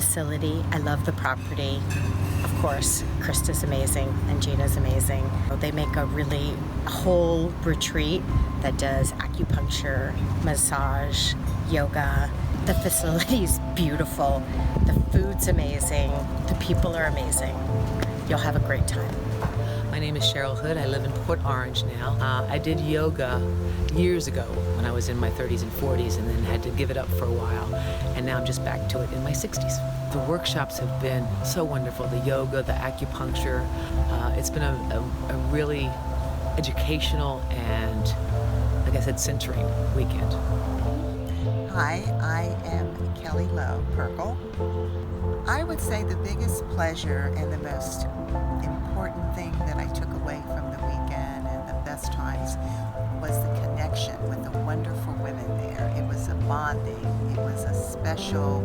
facility. I love the property. Of course, Krista's amazing and Gina's amazing. They make a really whole retreat that does acupuncture, massage, yoga. The facility's beautiful. The food's amazing. The people are amazing. You'll have a great time. My name is Cheryl Hood. I live in Port Orange now. I did yoga years ago when I was in my 30s and 40s, and then had to give it up for a while. And now I'm just back to it in my 60s. The workshops have been so wonderful. The yoga, the acupuncture. It's been a really educational and, like I said, centering weekend. Hi, I am Kelly Lowe Perkle. I would say the biggest pleasure and the most important thing that I took away from the weekend and the best times was the connection with the wonderful women there. It was a bonding. It was a special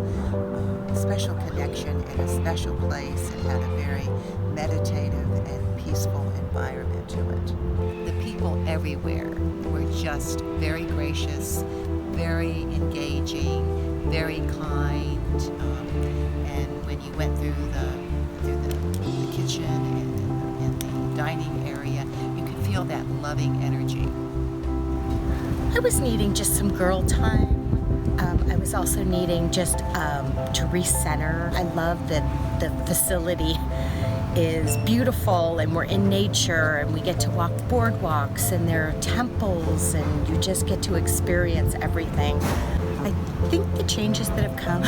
connection in a special place. It had a very meditative and peaceful environment to it. The people everywhere were just very gracious, very engaging, very kind, and when you went through the kitchen and the dining area, you could feel that loving energy. I was needing just some girl time. I was also needing just to recenter. I love that the facility is beautiful and we're in nature and we get to walk boardwalks and there are temples and you just get to experience everything. I think the changes that have come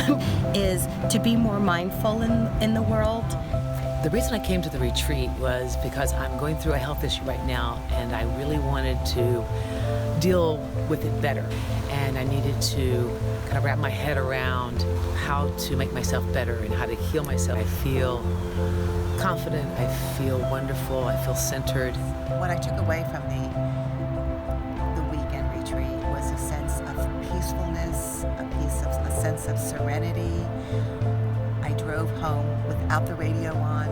is to be more mindful in the world. The reason I came to the retreat was because I'm going through a health issue right now, and I really wanted to deal with it better. And I needed to kind of wrap my head around how to make myself better and how to heal myself. I feel confident, I feel wonderful, I feel centered. What I took away from the weekend retreat was a sense of peacefulness, a sense of serenity. I drove home without the radio on.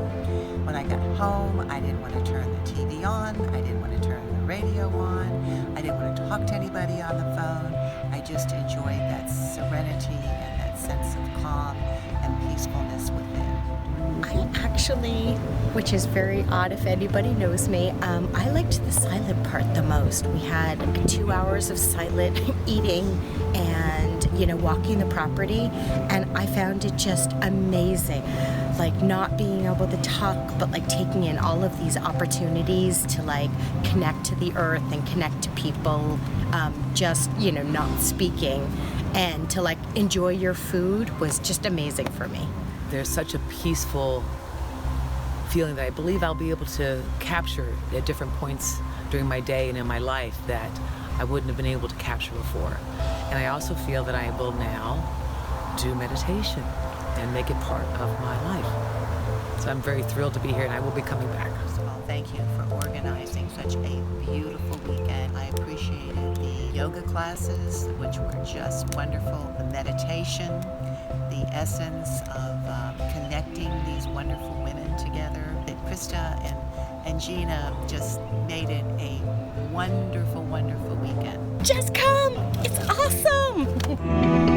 When I got home, I didn't want to turn the TV on. I didn't want to turn the radio on. I didn't want to talk to anybody on the phone. I just enjoyed that serenity and that sense of calm and peacefulness within. I actually, which is very odd if anybody knows me, I liked the silent part the most. We had 2 hours of silent eating and, walking the property, and I found it just amazing. Like not being able to talk, but like taking in all of these opportunities to like connect to the earth and connect to people, just, not speaking, and to like enjoy your food was just amazing for me. There's such a peaceful feeling that I believe I'll be able to capture at different points during my day and in my life that I wouldn't have been able to capture before. And I also feel that I will now do meditation and make it part of my life. So I'm very thrilled to be here, and I will be coming back. First of all, thank you for organizing such a beautiful weekend. I appreciated the yoga classes, which were just wonderful. The meditation, the essence of connecting these wonderful women together. That Krista and Gina just made it a wonderful, wonderful weekend. Just come! It's awesome!